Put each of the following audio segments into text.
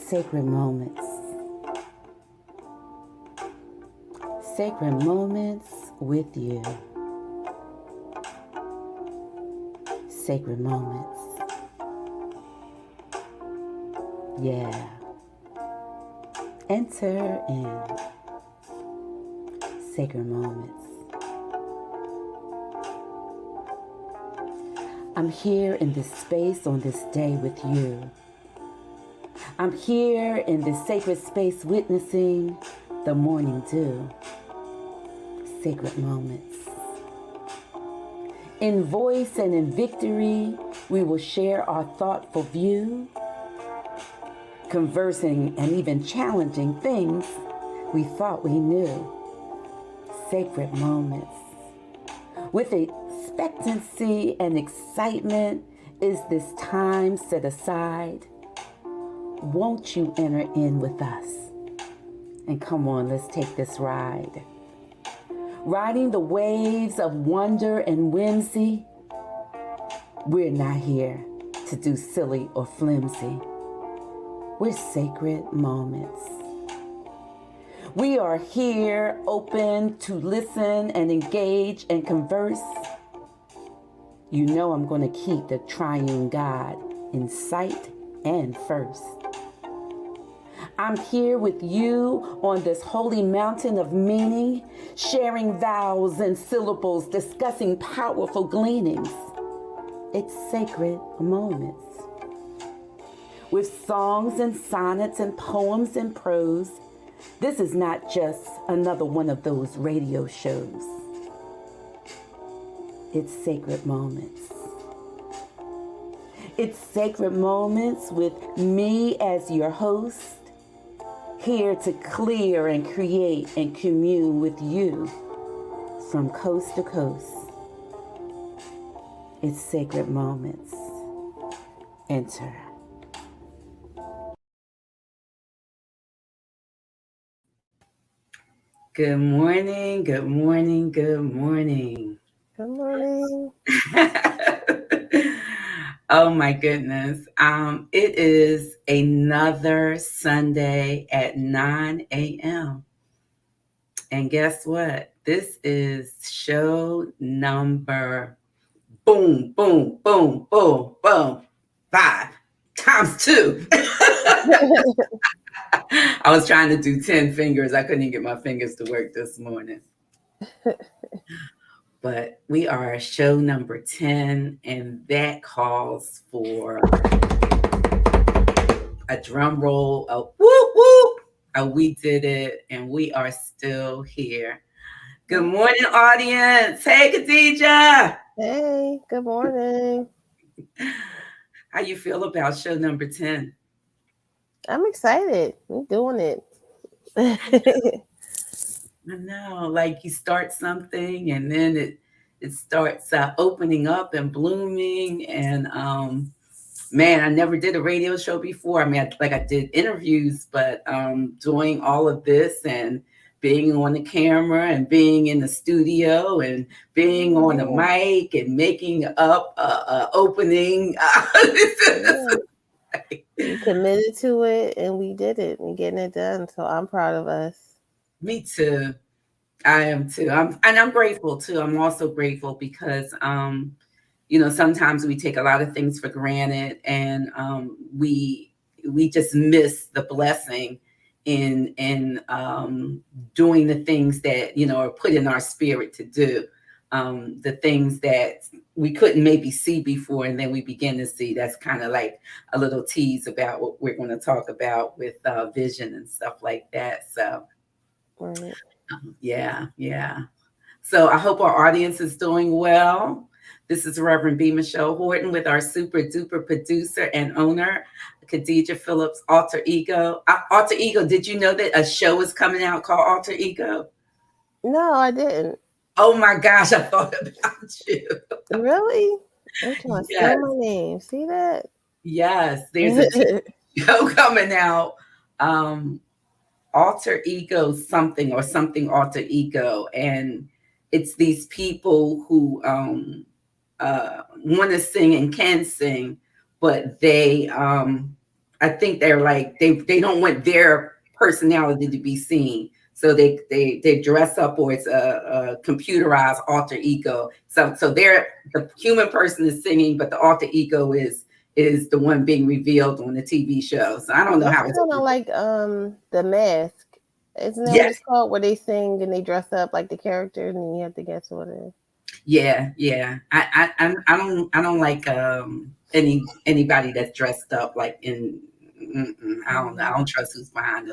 Sacred moments. Sacred moments with you. Sacred moments. Yeah. Enter in sacred moments. I'm here in this space on this day with you. I'm here in this sacred space witnessing the morning dew. Sacred moments. In voice and in victory, we will share our thoughtful view, conversing and even challenging things we thought we knew. Sacred moments. With expectancy and excitement is this time set aside. Won't you enter in with us? And come on, let's take this ride. Riding the waves of wonder and whimsy, we're not here to do silly or flimsy. We're sacred moments. We are here open to listen and engage and converse. You know I'm going to keep the triune God in sight and first. I'm here with you on this holy mountain of meaning, sharing vows and syllables, discussing powerful gleanings. It's sacred moments. With songs and sonnets and poems and prose, this is not just another one of those radio shows. It's sacred moments. It's sacred moments with me as your host, here to clear and create and commune with you from coast to coast. It's sacred moments. Enter. Good morning, good morning, good morning. Good morning. Oh my goodness. It is another Sunday at 9 a.m. And guess what? This is show number boom, boom, boom, boom, boom, 5 times 2. I was trying to do 10 fingers. I couldn't even get my fingers to work this morning. But we are show number 10, and that calls for a drum roll, a whoop whoop. We did it, and we are still here. Good morning, audience. Hey, Khadija. Hey, good morning. How you feel about show number 10? I'm excited. We're doing it. I know, like you start something, and then it starts opening up and blooming. And man, I never did a radio show before. I mean, I did interviews, but doing all of this and being on the camera and being in the studio and being on the mic and making up opening. We committed to it and we did it. We're getting it done. So I'm proud of us. Me too. I am too. I'm grateful too. I'm also grateful because sometimes we take a lot of things for granted, and we just miss the blessing in doing the things that are put in our spirit to do, the things that we couldn't maybe see before, and then we begin to see. That's kind of like a little tease about what we're going to talk about with vision and stuff like that. So Right. yeah. So I hope our audience is doing well. This is Reverend B. Michelle Horton with our super duper producer and owner, Khadija Phillips, Alter Ego. Alter Ego, did you know that a show is coming out called Alter Ego? No, I didn't. Oh my gosh, I thought about you. Really? I'm trying to spell my name. See that? Yes, there's a show coming out. Alter Ego something or something alter ego, and it's these people who want to sing and can sing, but they I think they're like they don't want their personality to be seen. So they dress up, or it's a computerized alter ego. So they're the human person is singing, but the alter ego is the one being revealed on the TV show. So I don't know That's how it's kind of like The Mask. Isn't that what yes, it's called? Where they sing and they dress up like the characters, and you have to guess what it is. yeah. I don't like anybody that's dressed up like in. I don't know. I Mhm. don't trust who's behind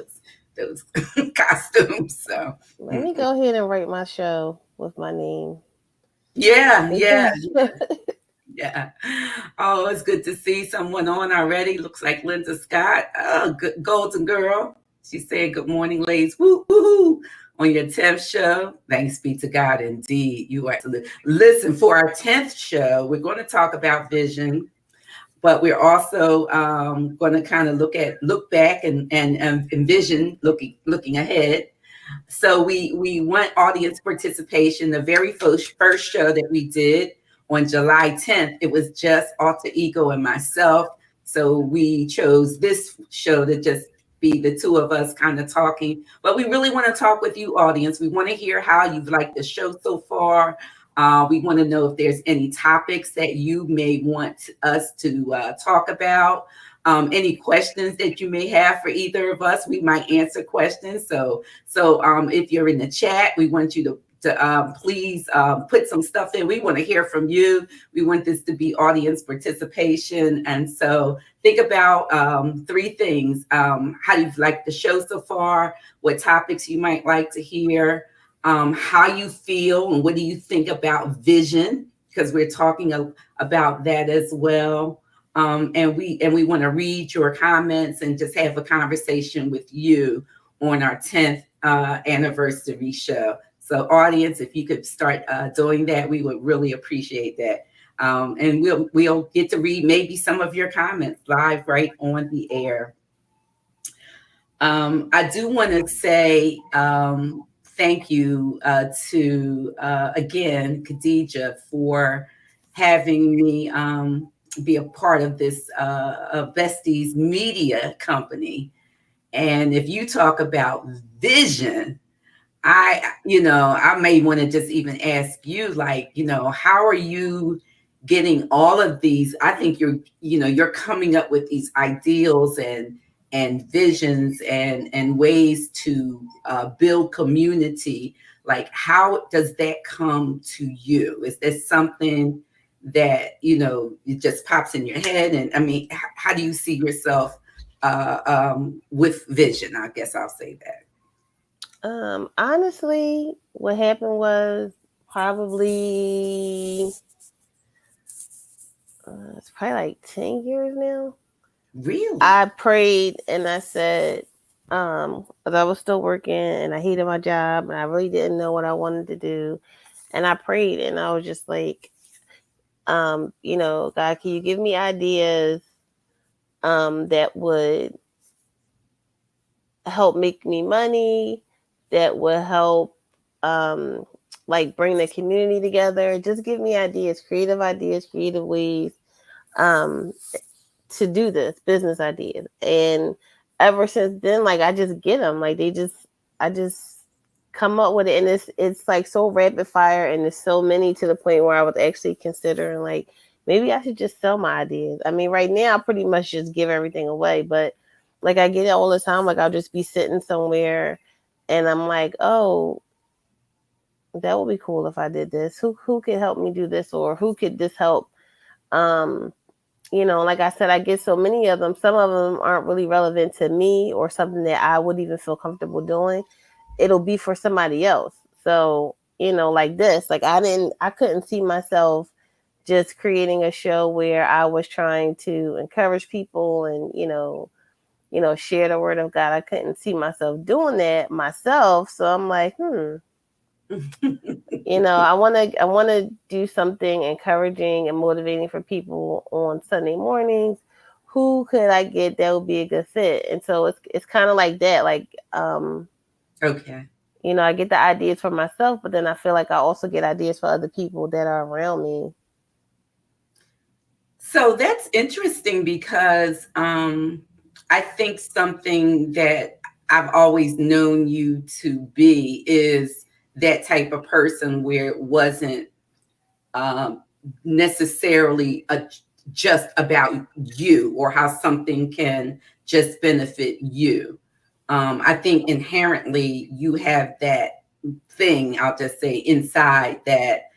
those costumes. So. Let Mm. me go ahead and write my show with my name. Yeah, yeah, yeah. Oh, it's good to see someone on already. Looks like Linda Scott. Oh, good golden girl. She said, "Good morning, ladies. Woo, woo, on your 10th show. Thanks be to God, indeed. You are absolutely. Listen, for our 10th show, we're going to talk about vision, but we're also going to kind of look back and envision looking ahead. So we want audience participation. The very first show that we did on July 10th, it was just Alter Ego and myself. So we chose this show to just be the two of us kind of talking. But we really want to talk with you, audience. We want to hear how you've liked the show so far. We want to know if there's any topics that you may want us to talk about. Any questions that you may have for either of us, we might answer questions. So if you're in the chat, we want you to please put some stuff in. We want to hear from you. We want this to be audience participation. And so think about three things. How you've liked the show so far, what topics you might like to hear, how you feel, and what do you think about vision, because we're talking about that as well. And we want to read your comments and just have a conversation with you on our 10th anniversary show. So, audience, if you could start doing that, we would really appreciate that. And we'll get to read maybe some of your comments live right on the air. I do want to say thank you to again Khadija for having me be a part of this Besties Media Company. And if you talk about vision, I may want to just even ask you, like, how are you getting all of these? I think you're coming up with these ideals and visions and ways to build community. Like, how does that come to you? Is there something that it just pops in your head? And I mean, how do you see yourself with vision? I guess I'll say that. Honestly, what happened was probably it's probably like 10 years now. Really? I prayed and I said, as I was still working and I hated my job and I really didn't know what I wanted to do. And I prayed and I was just like, God, can you give me ideas that would help make me money, that would help um like bring the community together. Just give me ideas, creative ways um to do this, business ideas. And ever since then, like I just get them. Like I just come up with it, and it's like so rapid fire, and there's so many to the point where I was actually considering like maybe I should just sell my ideas. I mean, right now I pretty much just give everything away, but like I get it all the time. Like I'll just be sitting somewhere, and I'm like, oh, that would be cool if I did this. Who could help me do this, or who could this help? Um, like I said, I get so many of them. Some of them aren't really relevant to me or something that I would even feel comfortable doing. It'll be for somebody else. So, like this, like I couldn't see myself just creating a show where I was trying to encourage people and, share the word of God. I couldn't see myself doing that myself. So I'm like, I want to do something encouraging and motivating for people on Sunday mornings. Who could I get that would be a good fit? And so it's kind of like that. Like Okay. I get the ideas for myself, but then I feel like I also get ideas for other people that are around me. So that's interesting because I think something that I've always known you to be is that type of person where it wasn't um, necessarily just about you or how something can just benefit you. I think inherently you have that thing, I'll just say, inside that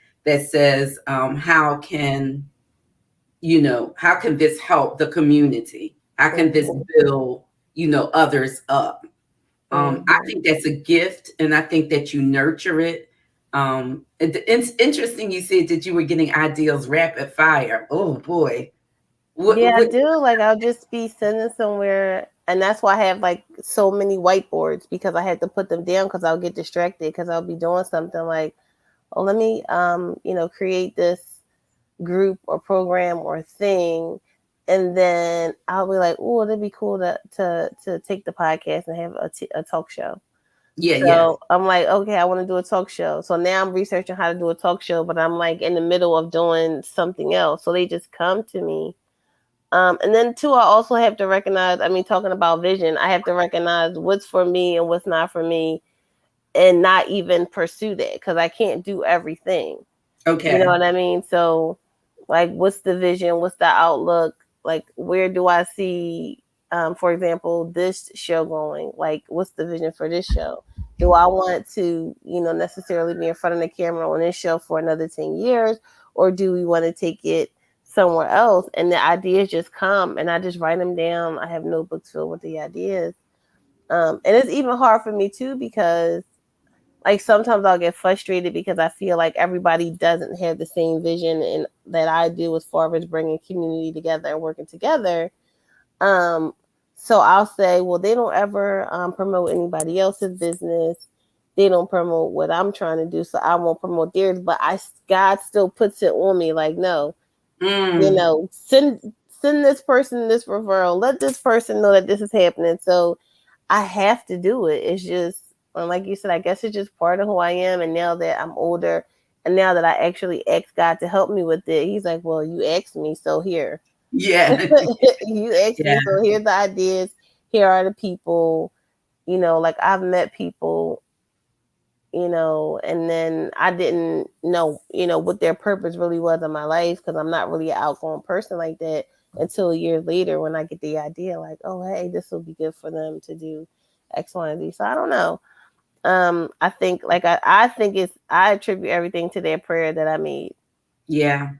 says, how can how can this help the community? How can this Mhm. build, others up? I Mhm. think that's a gift, and I think that you nurture it. It's interesting you said that you were getting ideals rapid fire. Oh boy, Yeah, I what? do. Like I'll just be sitting somewhere, and that's why I have like so many whiteboards because I had to put them down because I'll get distracted because I'll be doing something like, oh, let me create this group or program or thing, and then I'll be like, oh, it'd be cool to take the podcast and have a talk show. Yeah, yeah, So I'm like, okay, I want to do a talk show. So now I'm researching how to do a talk show, but I'm like in the middle of doing something else. So they just come to me. And then two, I also have to recognize, I mean, talking about vision, I have to recognize what's for me and what's not for me and not even pursue that because I can't do everything. You know okay, what I mean? So, like, what's the vision? What's the outlook? Like, where do I see, for example, this show going? Like, what's the vision for this show? Do I want to, necessarily be in front of the camera on this show for another 10 years? Or do we want to take it somewhere else? And the ideas just come and I just write them down. I have notebooks filled with the ideas. And it's even hard for me too because like sometimes I'll get frustrated because I feel like everybody doesn't have the same vision and that I do as far as bringing community together and working together. Um, so I'll say, well, they don't ever promote anybody else's business. They don't promote what I'm trying to do, so I won't promote theirs. But God still puts it on me, like, no, mm, send this person this referral. Let this person know that this is happening. So I have to do it. It's just, like you said, I guess it's just part of who I am. And now that I'm older, and now that I actually asked God to help me with it, He's like, "Well, you asked me, so here." yeah, You asked yeah, me, so here's the ideas. Here are the people. Like I've met people, and then I didn't know, what their purpose really was in my life because I'm not really an outgoing person like that until years later when I get the idea, like, oh, hey, this will be good for them to do X, Y, and Z. So I don't know. I think like I think I attribute everything to their prayer that I made yeah,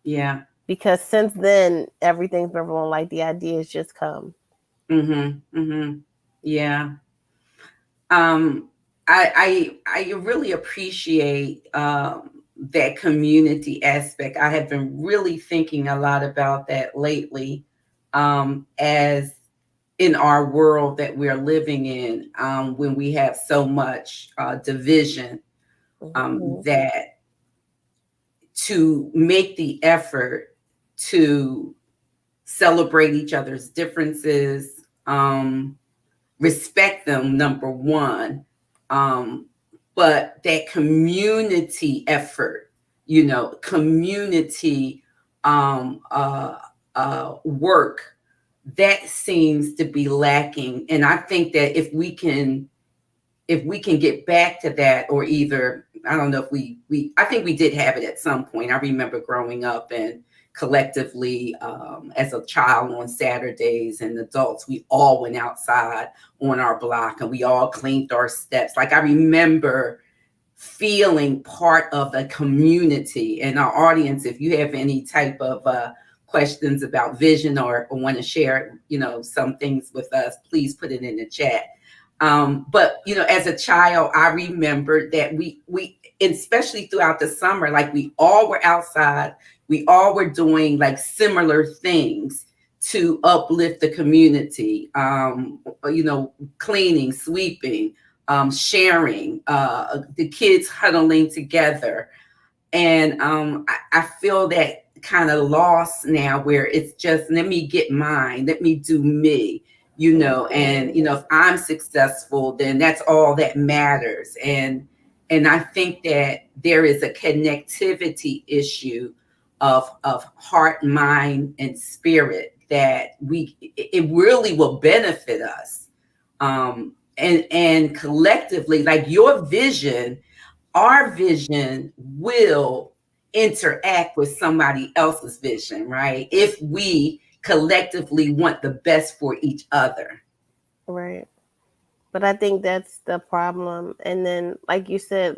yeah. because since then everything's been wrong. Like the ideas just come. Mm-hmm. Mm-hmm. Yeah. Um, I really appreciate that community aspect. I have been really thinking a lot about that lately, as in our world that we're living in, when we have so much division, Mm-hmm. that to make the effort to celebrate each other's differences, respect them, number one, um, but that community effort, community um, uh, work, that seems to be lacking. And I think that if we can get back to that, or either, I don't know if we I think we did have it at some point. I remember growing up and collectively, as a child, on Saturdays and adults, we all went outside on our block and we all cleaned our steps. Like, I remember feeling part of a community. And our audience, if you have any type of questions about vision, or want to share, some things with us, please put it in the chat. But as a child, I remember that we especially throughout the summer, like, we all were outside, we all were doing like similar things to uplift the community. Cleaning, sweeping, sharing, the kids huddling together. And I feel that kind of lost now, where it's just, let me get mine, let me do me, and Mm-hmm. if I'm successful, then that's all that matters. And I think that there is a connectivity issue of heart, mind, and spirit, that it really will benefit us. And collectively, like your vision, our vision will interact with somebody else's vision, right? If we collectively want the best for each other. Right. But I think that's the problem. And then, like you said,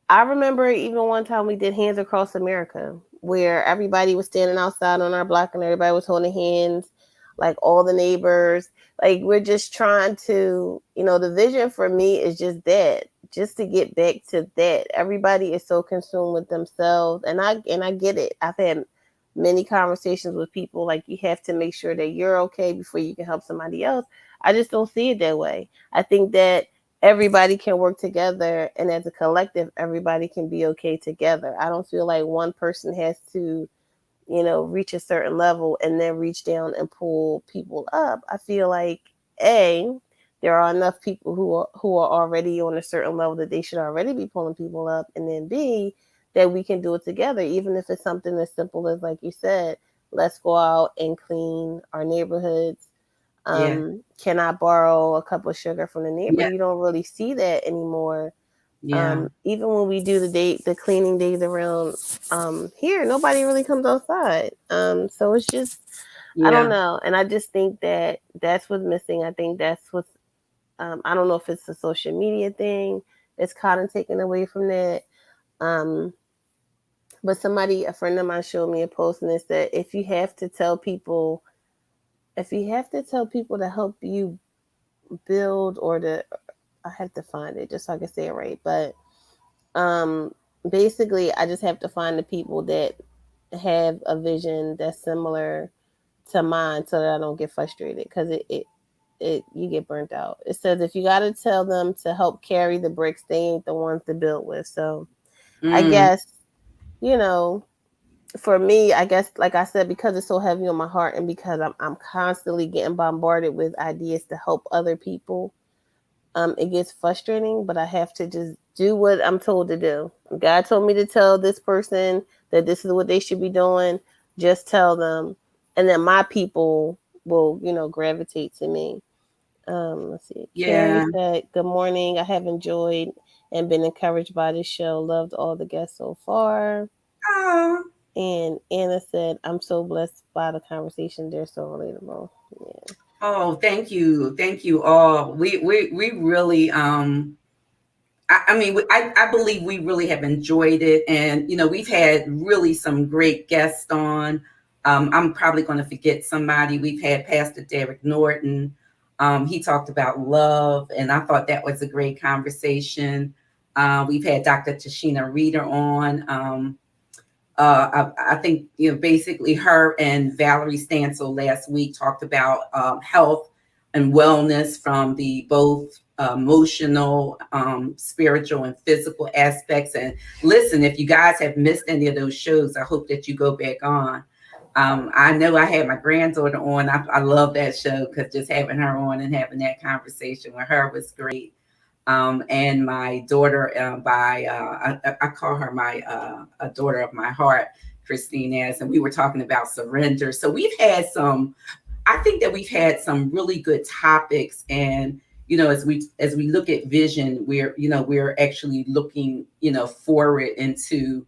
I remember even one time we did Hands Across America, where everybody was standing outside on our block and everybody was holding hands, like all the neighbors. Like we're just trying to, the vision for me is just to get back to that. Everybody is so consumed with themselves, and I get it. I've had many conversations with people like you have to make sure that you're okay before you can help somebody else. I just don't see it that way. I think that everybody can work together, and as a collective everybody can be okay together. I don't feel like one person has to reach a certain level and then reach down and pull people up. I feel like a there are enough people who are already on a certain level that they should already be pulling people up, and then b that we can do it together, even if it's something as simple as, like you said, let's go out and clean our neighborhoods. Yeah. Can I borrow a cup of sugar from the neighbor? Yeah. You don't really see that anymore. Yeah. Even when we do the cleaning days around here, nobody really comes outside. So it's just, I don't Yeah. know, and I just think that that's what's missing. I think that's what's I don't know if it's a social media thing that's kind of taken away from that. Um, but a friend of mine, showed me a post and it said, if you have to tell people to help you build or to, I have to find it just so I can say it right, but um, basically, I just have to find the people that have a vision that's similar to mine so that I don't get frustrated, because it you get burnt out. It says if you got to tell them to help carry the bricks, they ain't the ones to build with. So I Mm, guess, you know, for me, I guess, like I said, because it's so heavy on my heart and because I'm constantly getting bombarded with ideas to help other people, it gets frustrating, but I have to just do what I'm told to do. God told me to tell this person that this is what they should be doing. Just tell them, and then my people will, gravitate to me. Let's see. Carrie yeah. said, "Good morning. I have enjoyed and been encouraged by this show. Loved all the guests so far." Oh, And Anna said, "I'm so blessed by the conversation. They're so relatable." Yeah. oh, thank you. Thank you all. We really I mean, I believe we really have enjoyed it. And, we've had really some great guests on. I'm probably going to forget somebody. We've had Pastor Derek Norton. He talked about love, and I thought that was a great conversation. We've had Dr. Tashina Reeder on. I think, basically her and Valerie Stansel last week talked about health and wellness from the both emotional, spiritual, and physical aspects. And listen, if you guys have missed any of those shows, I hope that you go back on. I know I had my granddaughter on. I love that show because just having her on and having that conversation with her was great. And my daughter, I call her my a daughter of my heart, Christine as, and we were talking about surrender. So we've had some, I think that we've had some really good topics. And as we look at vision, we're actually looking forward into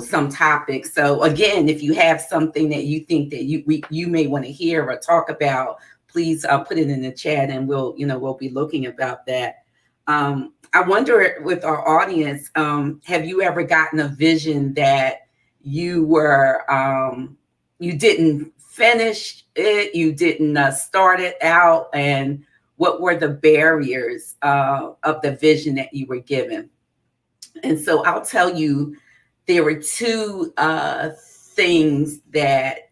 some topics. So again, if you have something that you think that you may want to hear or talk about, please put it in the chat, and we'll be looking about that. I wonder with our audience, have you ever gotten a vision that you were you didn't finish it, you didn't start it out, and what were the barriers of the vision that you were given? And so I'll tell you, there were two things that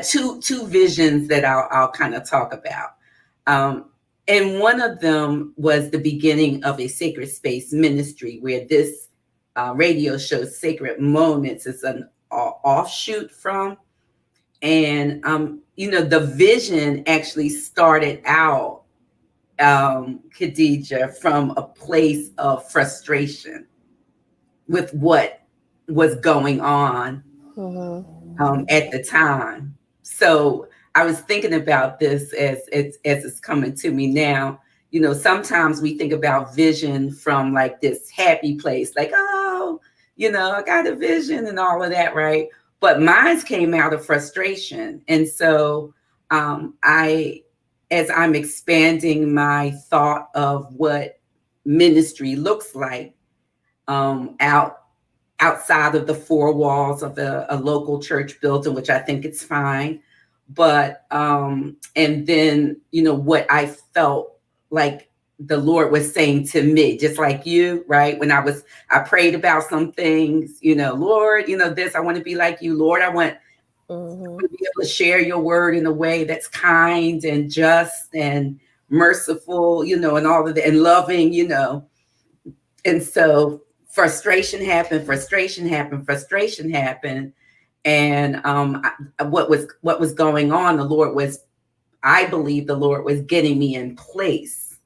two visions that I'll kind of talk about. Um, and one of them was the beginning of a sacred space ministry, where this radio show, Sacred Moments, is an offshoot from. And, the vision actually started out, Khadija, from a place of frustration with what was going on Mm-hmm. at the time. So I was thinking about this as it's coming to me now. Sometimes we think about vision from like this happy place, like, oh, I got a vision and all of that, right? But mine came out of frustration. And so I, as I'm expanding my thought of what ministry looks like, out outside of the four walls of a local church building, which I think it's fine. But and then what I felt like the Lord was saying to me, just like you, right? When I prayed about some things, Lord, this, I want to be like you, Lord. I want to be able to share your word in a way that's kind and just and merciful, and all of that, and loving, and so frustration happened. And what was going on, I believe the Lord was getting me in place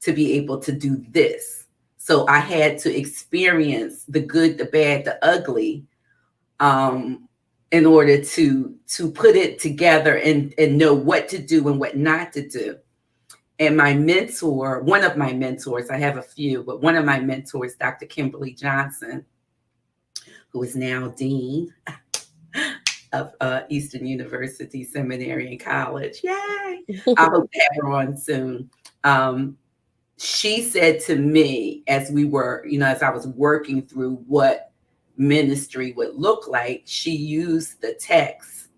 to be able to do this. So I had to experience the good, the bad, the ugly, um, in order to put it together and know what to do and what not to do. And my mentor, one of my mentors, I have a few, but one of my mentors, Dr. Kimberly Johnson, who is now dean of Eastern University Seminary and College. Yay! I hope to have her on soon. Um, she said to me, as I was working through what ministry would look like, she used the text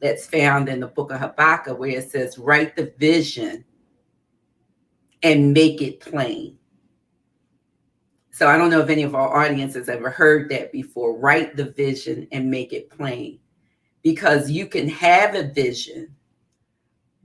that's found in the book of Habakkuk, where it says, write the vision and make it plain. So I don't know if any of our audience has ever heard that before. Write the vision and make it plain. Because you can have a vision,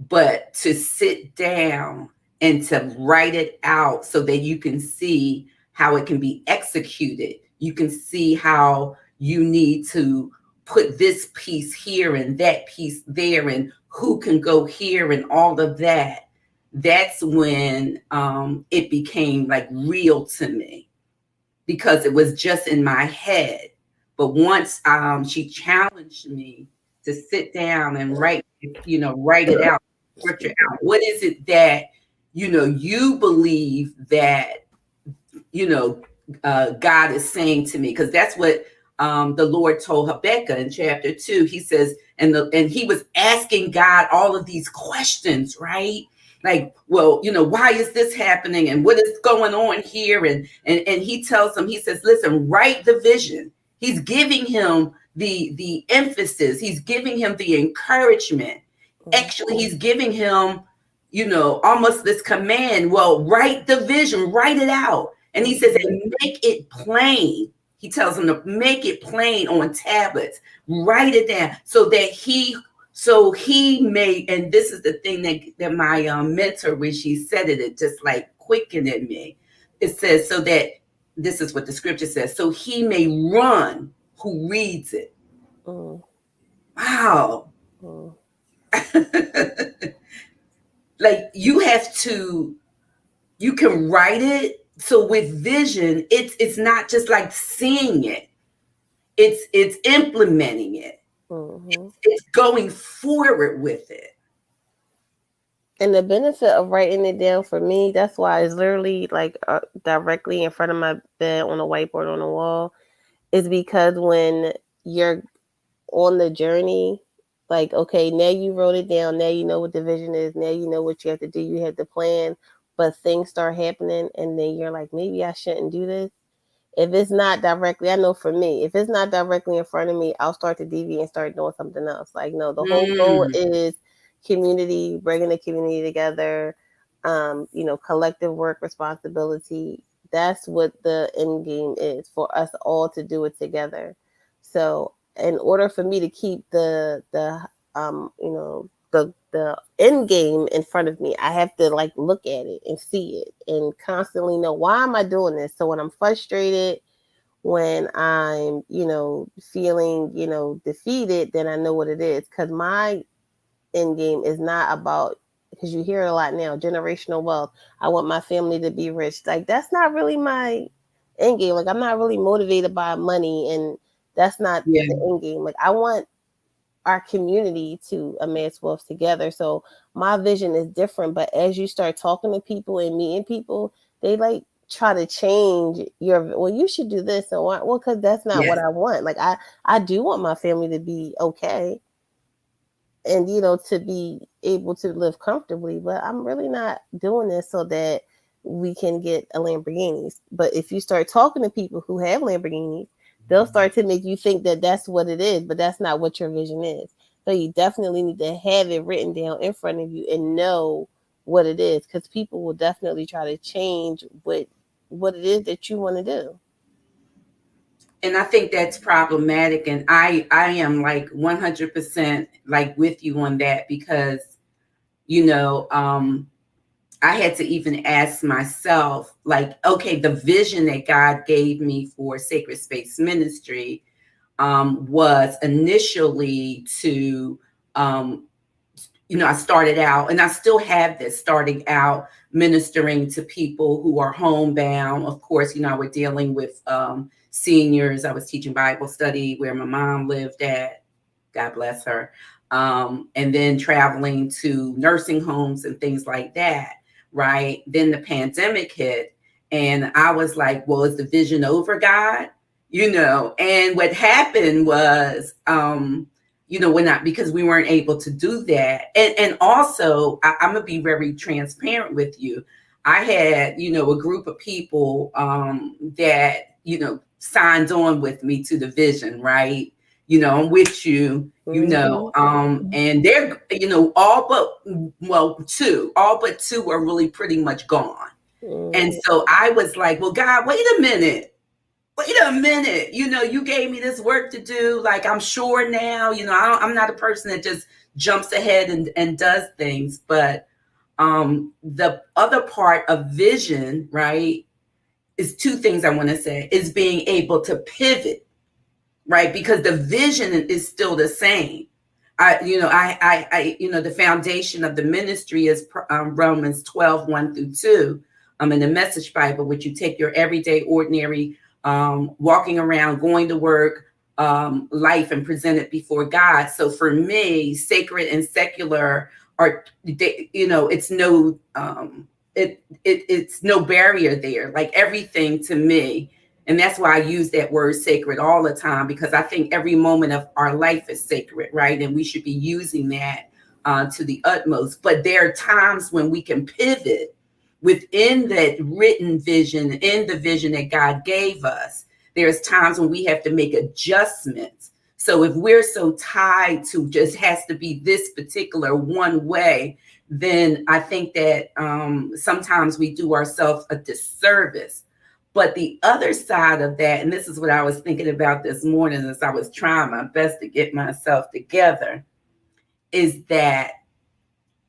but to sit down and to write it out so that you can see how it can be executed. You can see how you need to put this piece here and that piece there and who can go here and all of that. That's when it became like real to me, because it was just in my head. But once she challenged me to sit down and write it out, scripture out. What is it that you believe that you know God is saying to me? Because that's what the Lord told Habakkuk in chapter 2. He says, and he was asking God all of these questions, right? Like, well, why is this happening and what is going on here? And he tells him, he says, listen, write the vision. He's giving him the emphasis. He's giving him the encouragement. Actually, he's giving him, almost this command. Well, write the vision, write it out. And he says, and make it plain. He tells him to make it plain on tablets, write it down so he may, and this is the thing that my mentor, when she said it, it just like quickened in me. It says, so that, this is what the scripture says, so he may run who reads it. Wow. Like you can write it. So with vision, it's not just like seeing it. It's implementing it. It's going forward with it. And the benefit of writing it down for me, that's why it's literally like directly in front of my bed on a whiteboard on the wall, is because when you're on the journey, like, okay, now you wrote it down, now you know what the vision is, now you know what you have to do, you have the plan, but things start happening and then you're like, maybe I shouldn't do this. If it's not directly, I know for me, if it's not directly in front of me, I'll start to deviate and start doing something else. Like, no, the whole goal is community, bringing the community together, collective work responsibility. That's what the end game is, for us all to do it together. So in order for me to keep the end game in front of me, I have to like look at it and see it and constantly know, why am I doing this? So when I'm frustrated, when I'm, feeling, defeated, then I know what it is. Because my end game is not about, because you hear it a lot now, generational wealth. I want my family to be rich. Like, that's not really my end game. Like, I'm not really motivated by money, and that's not the end game. Like, I want our community to amass wealth together. So my vision is different, but as you start talking to people and meeting people, they like try to change your, well, you should do this, and why, well, because that's not what Yes. I want. Like I do want my family to be okay, and to be able to live comfortably, but I'm really not doing this so that we can get a Lamborghini. But if you start talking to people who have Lamborghinis, they'll start to make you think that that's what it is, but that's not what your vision is. So you definitely need to have it written down in front of you and know what it is, because people will definitely try to change what it is that you want to do. And I think that's problematic. And I am like 100% like with you on that because, you know, I had to even ask myself, like, okay, the vision that God gave me for Sacred Space Ministry was initially to, um, I started out, and I still have this, starting out ministering to people who are homebound. Of course, we're dealing with seniors. I was teaching Bible study where my mom lived at. God bless her. And then traveling to nursing homes and things like that, right? Then the pandemic hit, and I was like, well, is the vision over, God? And what happened was, we're not, because we weren't able to do that. And also, I'm going to be very transparent with you. I had, a group of people that, signed on with me to the vision, right? I'm with you, Mm-hmm. and they're, all but two are really pretty much gone. And Mm-hmm. so I was like, well, God, wait a minute, you gave me this work to do. Like, I'm sure now, I'm not a person that just jumps ahead and does things. But the other part of vision, right, is two things I want to say, is being able to pivot, right? Because the vision is still the same. The foundation of the ministry is Romans 12, 1-2. In the Message Bible, which you take your everyday, ordinary, walking around, going to work, life, and present it before God. So for me, sacred and secular are, it's no, it's no barrier there. Like everything to me, and that's why I use that word sacred all the time, because I think every moment of our life is sacred, right? And we should be using that to the utmost. But there are times when we can pivot within that written vision, in the vision that God gave us. There's times when we have to make adjustments. So if we're so tied to just has to be this particular one way, then I think that sometimes we do ourselves a disservice. But the other side of that, and this is what I was thinking about this morning as I was trying my best to get myself together, is that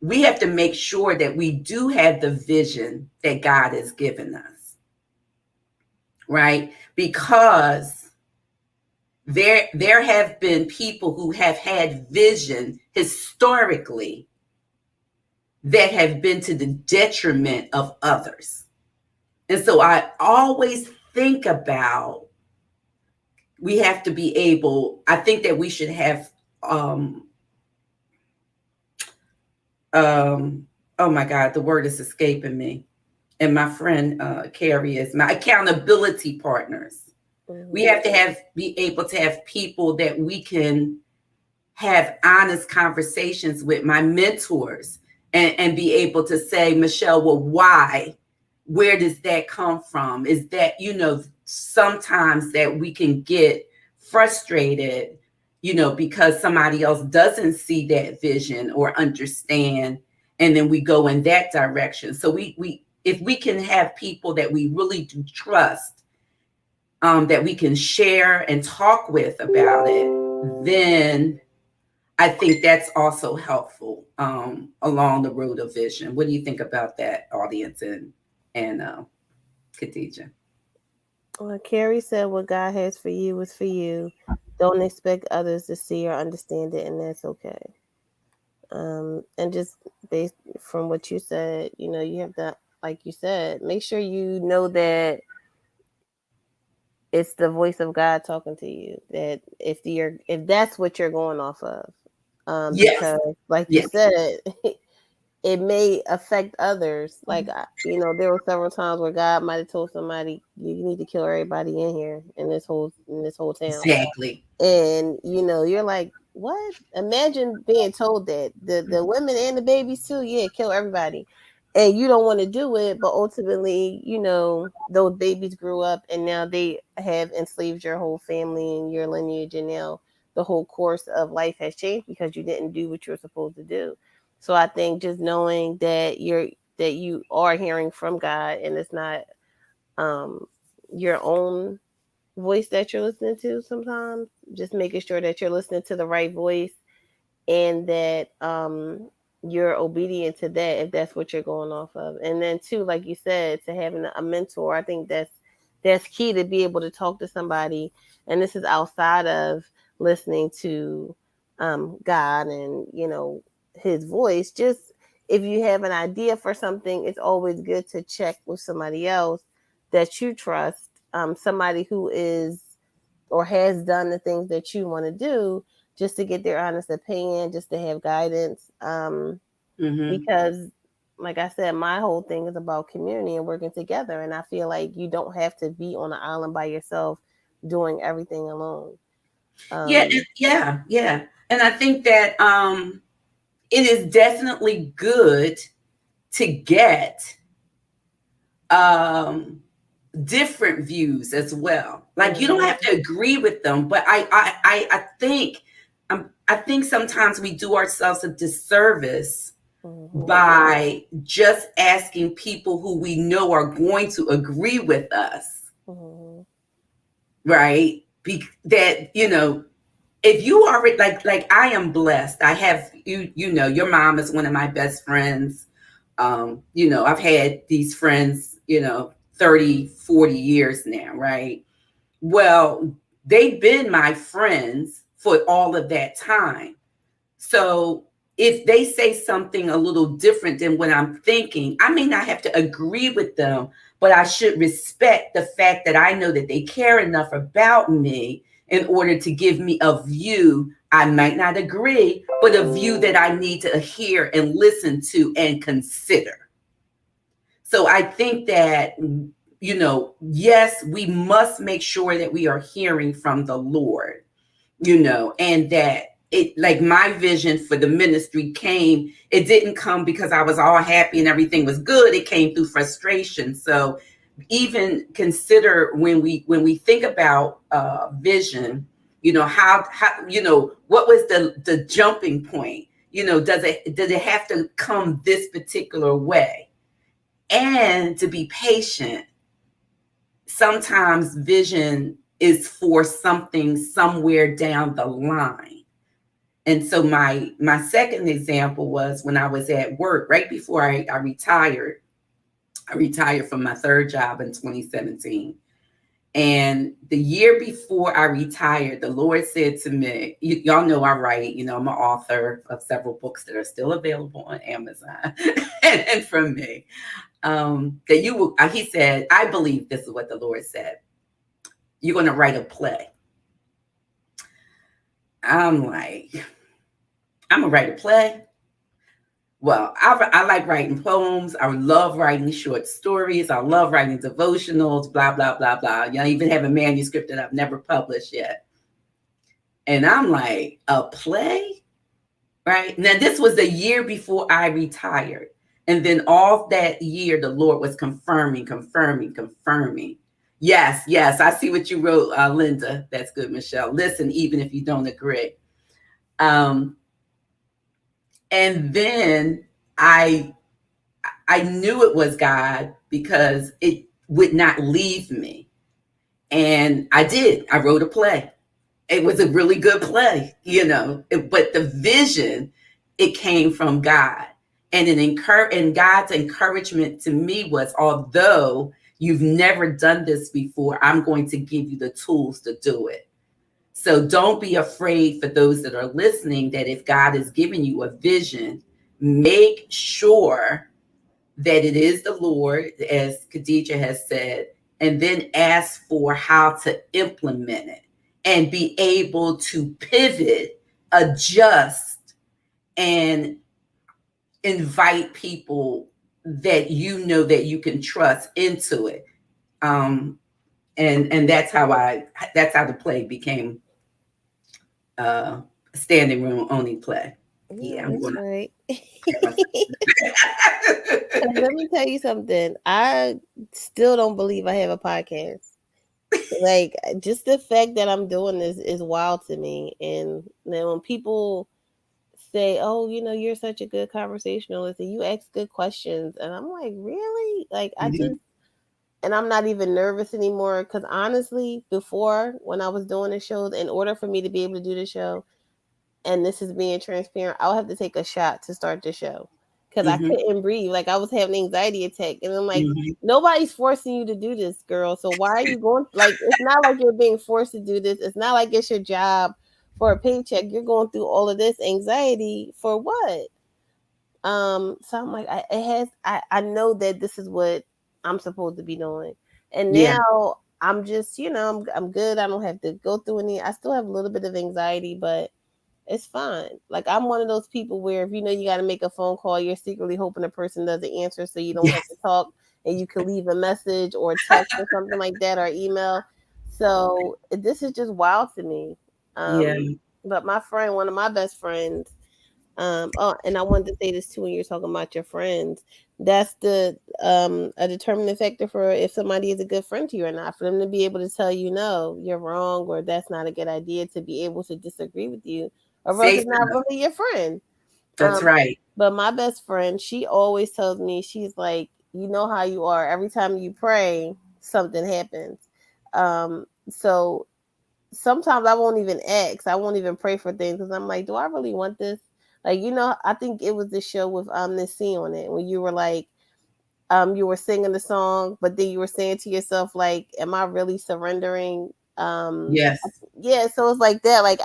we have to make sure that we do have the vision that God has given us, right? Because there have been people who have had vision historically that have been to the detriment of others. And so I always think about, we have to be able, I think that we should have, um, oh my God, the word is escaping me. And my friend Carrie is my accountability partners. We Mm-hmm. have to be able to have people that we can have honest conversations with, my mentors, and be able to say, Michelle, well, why? Where does that come from? Is that, sometimes that we can get frustrated, because somebody else doesn't see that vision or understand, and then we go in that direction. So we if we can have people that we really do trust, that we can share and talk with about it, then I think that's also helpful along the road of vision. What do you think about that, audience, and Khadija? Well, Carrie said, what God has for you is for you. Don't expect others to see or understand it, and that's okay. And just based from what you said, you have to, like you said, make sure you know that it's the voice of God talking to you. That if that's what you're going off of, Yes. Because, like you Yes. said, it may affect others. Like, there were several times where God might have told somebody, "You need to kill everybody in here in this whole town." Exactly. And you're like, what? Imagine being told that the women and the babies too. Yeah, kill everybody, and you don't want to do it, but ultimately, those babies grew up and now they have enslaved your whole family and your lineage, and now the whole course of life has changed because you didn't do what you're supposed to do. So I think just knowing that you are hearing from God, and it's not um your own voice that you're listening to. Sometimes just making sure that you're listening to the right voice, and that you're obedient to that if that's what you're going off of. And then too, like you said, to having a mentor, I think that's key, to be able to talk to somebody. And this is outside of listening to God and his voice. Just if you have an idea for something, it's always good to check with somebody else that you trust, somebody who is or has done the things that you want to do, just to get their honest opinion, just to have guidance. Mm-hmm. Because, like I said, my whole thing is about community and working together. And I feel like you don't have to be on an island by yourself doing everything alone. Yeah, Um, yeah, yeah. And I think that it is definitely good to get um different views as well. Like you don't have mm-hmm, to agree with them, but I think sometimes we do ourselves a disservice mm-hmm, by just asking people who we know are going to agree with us, mm-hmm, right? That if you are like I am blessed. I have your mom is one of my best friends. I've had these friends 30, 40 years now, right? Well, they've been my friends for all of that time. So if they say something a little different than what I'm thinking, I may not have to agree with them, but I should respect the fact that I know that they care enough about me in order to give me a view. I might not agree, but a view that I need to hear and listen to and consider. So I think that, yes, we must make sure that we are hearing from the Lord, and that it, like my vision for the ministry it didn't come because I was all happy and everything was good. It came through frustration. So even consider when we think about vision, what was the jumping point? Does it have to come this particular way? And to be patient. Sometimes vision is for something somewhere down the line. And so my second example was when I was at work right before I retired. I retired from my third job in 2017. And the year before I retired, the Lord said to me, y'all know I write, I'm an author of several books that are still available on Amazon and from me. That you will, he said, I believe this is what the Lord said. You're going to write a play. I'm like, I'm going to write a play. Well, I like writing poems. I love writing short stories. I love writing devotionals, blah, blah, blah, blah. I even have a manuscript that I've never published yet. And I'm like, a play? Right? Now, this was the year before I retired. And then all that year, the Lord was confirming, confirming, confirming. Yes, yes, I see what you wrote, Linda. That's good, Michelle. Listen, even if you don't agree. Um, and then I I knew it was God because it would not leave me. And I did. I wrote a play. It was a really good play, but the vision, it came from God. And God's encouragement to me was, although you've never done this before, I'm going to give you the tools to do it. So don't be afraid, for those that are listening, that if God is giving you a vision, make sure that it is the Lord, as Khadijah has said, and then ask for how to implement it and be able to pivot, adjust, and invite people that you know that you can trust into it. Um, and that's how the play became uh, a standing room only play. Yeah, Yeah, I'm that's going to right. pat myself. 'Cause let me tell you something. I still don't believe I have a podcast. Like, just the fact that I'm doing this is wild to me. And then when people say, "Oh, you're such a good conversationalist and you ask good questions," and I'm like, "Really?" Like, Mhm, and I'm not even nervous anymore. Because honestly, before when I was doing the shows, in order for me to be able to do the show, and this is being transparent, I'll have to take a shot to start the show because I mhm, couldn't breathe. Like, I was having an anxiety attack, and I'm like, mhm. nobody's forcing you to do this, girl. So why are you going? Like, it's not like you're being forced to do this. It's not like it's your job for a paycheck. You're going through all of this anxiety for what? So I'm like, I know that this is what I'm supposed to be doing, and Yeah, now I'm just, I'm good. I don't have to go through any. I still have a little bit of anxiety, but it's fine. Like, I'm one of those people where if you know you got to make a phone call, you're secretly hoping the person doesn't answer so you don't yeah, have to talk and you can leave a message or text or something like that or email. So this is just wild to me. yeah. But my friend, one of my best friends, oh, and I wanted to say this too when you're talking about your friends. That's the a determining factor for if somebody is a good friend to you or not. For them to be able to tell you no, you're wrong, or that's not a good idea, to be able to disagree with you, or else Safe it's not enough. really your friend. That's Um, right. but my best friend, she always tells me, she's like, you know how you are. Every time you pray, something happens. So sometimes I won't even ask. I won't even pray for things because I'm like, do I really want this? Like, I think it was this show with this scene on it when you were like, you were singing the song, but then you were saying to yourself, like, am I really surrendering? Yes. Yeah, so it's like that. Like,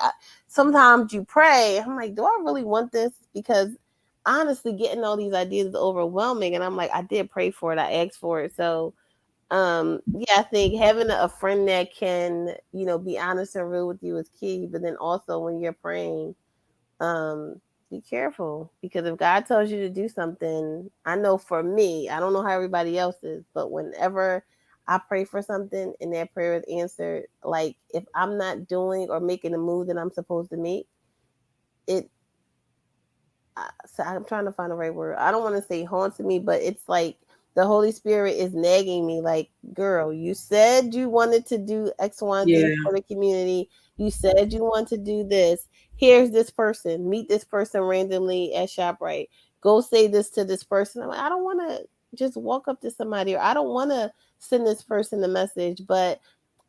sometimes you pray. I'm like, do I really want this? Because honestly, getting all these ideas is overwhelming, and I'm like, I did pray for it. I asked for it. So yeah, I think having a friend that can, be honest and real with you is key. But then also when you're praying, um be careful, because if God tells you to do something, I know for me, I don't know how everybody else is, but whenever I pray for something and that prayer is answered, like, if I'm not doing or making the move that I'm supposed to make, it so I'm trying to find the right word. I don't want to say haunted me, but it's like the Holy Spirit is nagging me, like, girl, you said you wanted to do X, Y, and Z Yeah. for the community. You said you want to do this. Here's this person. Meet this person randomly at ShopRite. Go say this to this person. I'm like, I don't want to just walk up to somebody, or I don't want to send this person a message, but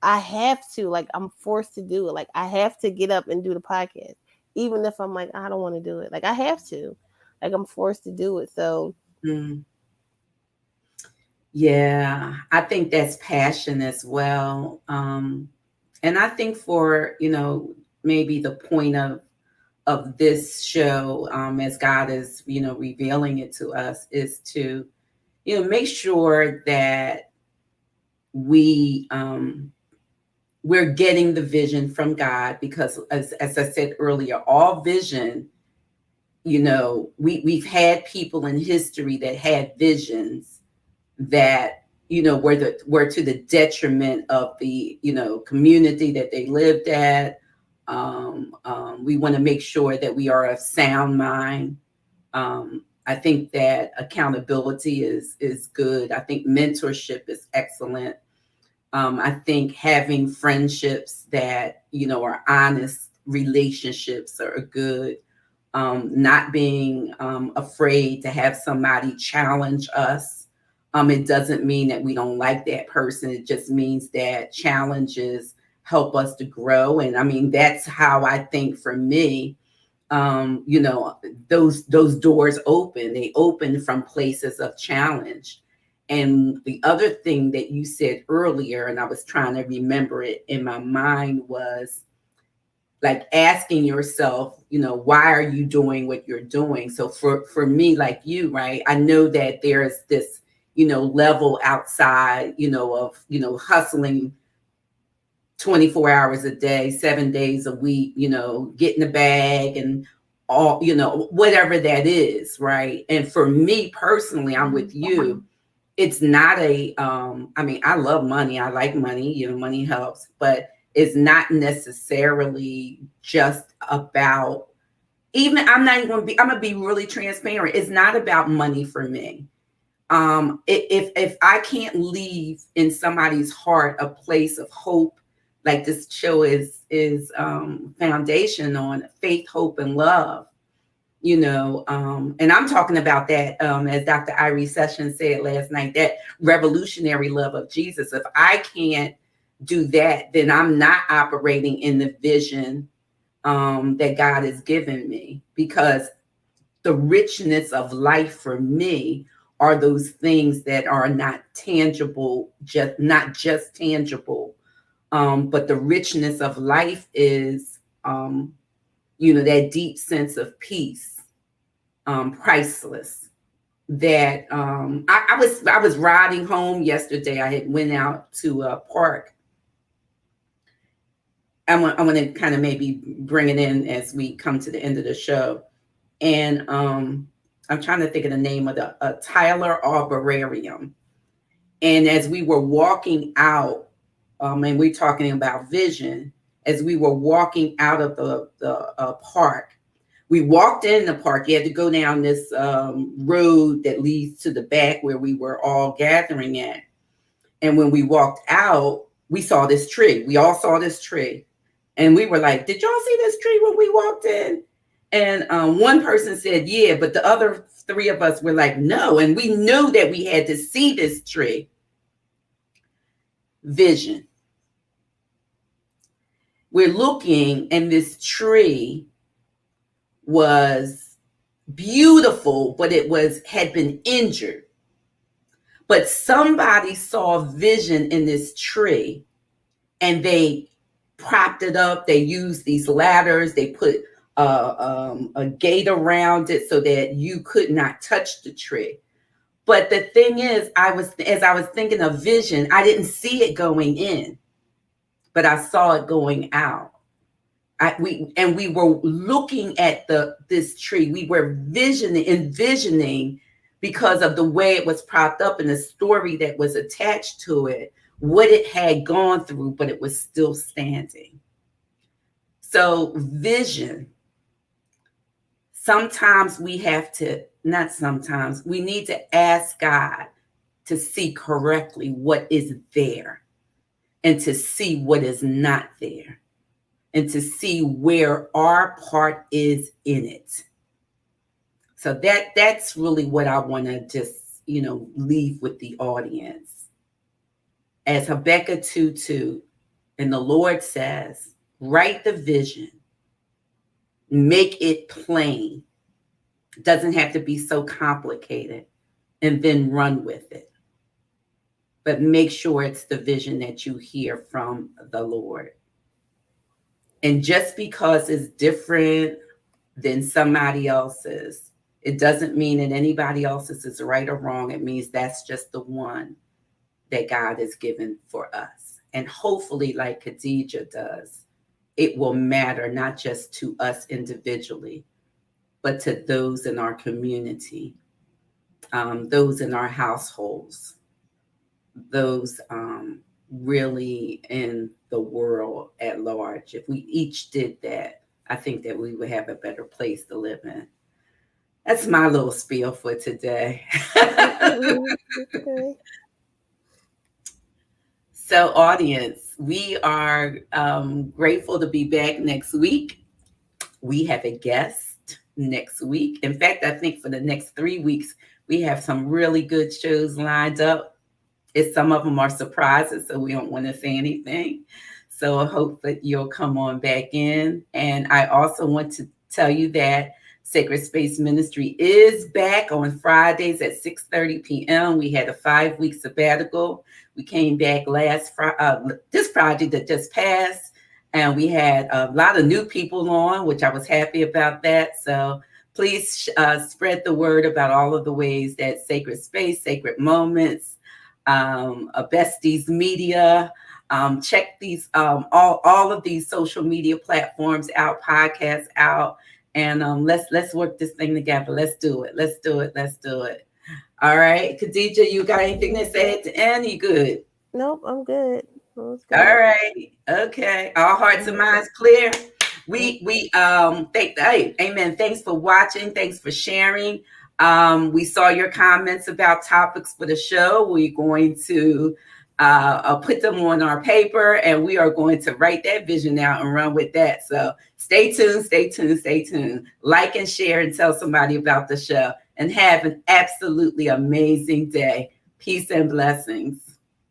I have to. Like, I'm forced to do it. Like, I have to get up and do the podcast even if I'm like, I don't want to do it. Like, I have to. Like, I'm forced to do it. So Mm. Yeah, I think that's passion as well. And I think for, maybe the point of this show, as God is, revealing it to us, is to, make sure that we we're getting the vision from God, because as I said earlier, all vision, we've had people in history that had visions that were to the detriment of the community that they lived at. We want to make sure that we are of sound mind. I think that accountability is good. I think mentorship is excellent. I think having friendships that are honest relationships are good. Not being afraid to have somebody challenge us. It doesn't mean that we don't like that person. It just means that challenges help us to grow. And I mean, that's how I think for me, um, you know, those doors open. They open from places of challenge. And the other thing that you said earlier, and I was trying to remember it in my mind, was like asking yourself, why are you doing what you're doing? So for me, like you, right, I know that there's this level outside of hustling 24 hours a day, 7 days a week, get in the bag and all, whatever that is, right? And for me personally, I'm with you. It's not I mean, I love money. I like money, money helps, but it's not necessarily just about, even I'm not even gonna be, I'm gonna be really transparent. It's not about money for me. If I can't leave in somebody's heart a place of hope, like this show is foundation on faith, hope, and love, and I'm talking about that, as Dr. Irie Sessions said last night, that revolutionary love of Jesus. If I can't do that, then I'm not operating in the vision that God has given me, because the richness of life for me are those things that are not tangible, just not just tangible, but the richness of life is, that deep sense of peace, priceless. That I was riding home yesterday. I had went out to a park. I want to kind of maybe bring it in as we come to the end of the show, and I'm trying to think of the name of the Tyler Arborarium. And as we were walking out, and we're talking about vision, as we were walking out of the park, we walked in the park. You had to go down this road that leads to the back where we were all gathering at. And when we walked out, we saw this tree. We all saw this tree. And we were like, did y'all see this tree when we walked in? And one person said, yeah, but the other three of us were like, no. And we knew that we had to see this tree. Vision. We're looking, and this tree was beautiful, but had been injured. But somebody saw vision in this tree, and propped it up. They used these ladders. They put a gate around it so that you could not touch the tree. But the thing is, as I was thinking of vision, I didn't see it going in, but I saw it going out. We were looking at this tree. We were envisioning, because of the way it was propped up and the story that was attached to it, what it had gone through, but it was still standing. So vision. Sometimes we have to, not sometimes, we need to ask God to see correctly what is there, and to see what is not there, and to see where our part is in it. So that's really what I want to just, leave with the audience. As Habakkuk 2:2, and the Lord says, write the vision, make it plain. It doesn't have to be so complicated, and then run with it. But make sure it's the vision that you hear from the Lord. And just because it's different than somebody else's, it doesn't mean that anybody else's is right or wrong. It means that's just the one that God has given for us. And hopefully, like Khadijah does, it will matter not just to us individually, but to those in our community, those in our households, those really in the world at large. If we each did that, I think that we would have a better place to live in. That's my little spiel for today. Okay. So, audience, we are grateful to be back next week. We have a guest next week. In fact, I think for the next 3 weeks, we have some really good shows lined up. Some of them are surprises, so we don't want to say anything. So I hope that you'll come on back in. And I also want to tell you that Sacred Space Ministry is back on Fridays at 6:30 p.m. We had a 5-week sabbatical. We came back this Friday that just passed, and we had a lot of new people on, which I was happy about that. So please spread the word about all of the ways that Sacred Space, Sacred Moments, Besties Media, check these all of these social media platforms out, podcasts out, And let's work this thing together. Let's do it. Let's do it. Let's do it. All right, Khadija, you got anything to say at the end? You good? Nope, I'm good. Let's All go. right. Okay. All hearts and minds clear. We thank hey, amen. Thanks for watching. Thanks for sharing. We saw your comments about topics for the show. We're going to put them on our paper, and we are going to write that vision out and run with that. So stay tuned, stay tuned, stay tuned. Like and share and tell somebody about the show, and have an absolutely amazing day. Peace and blessings.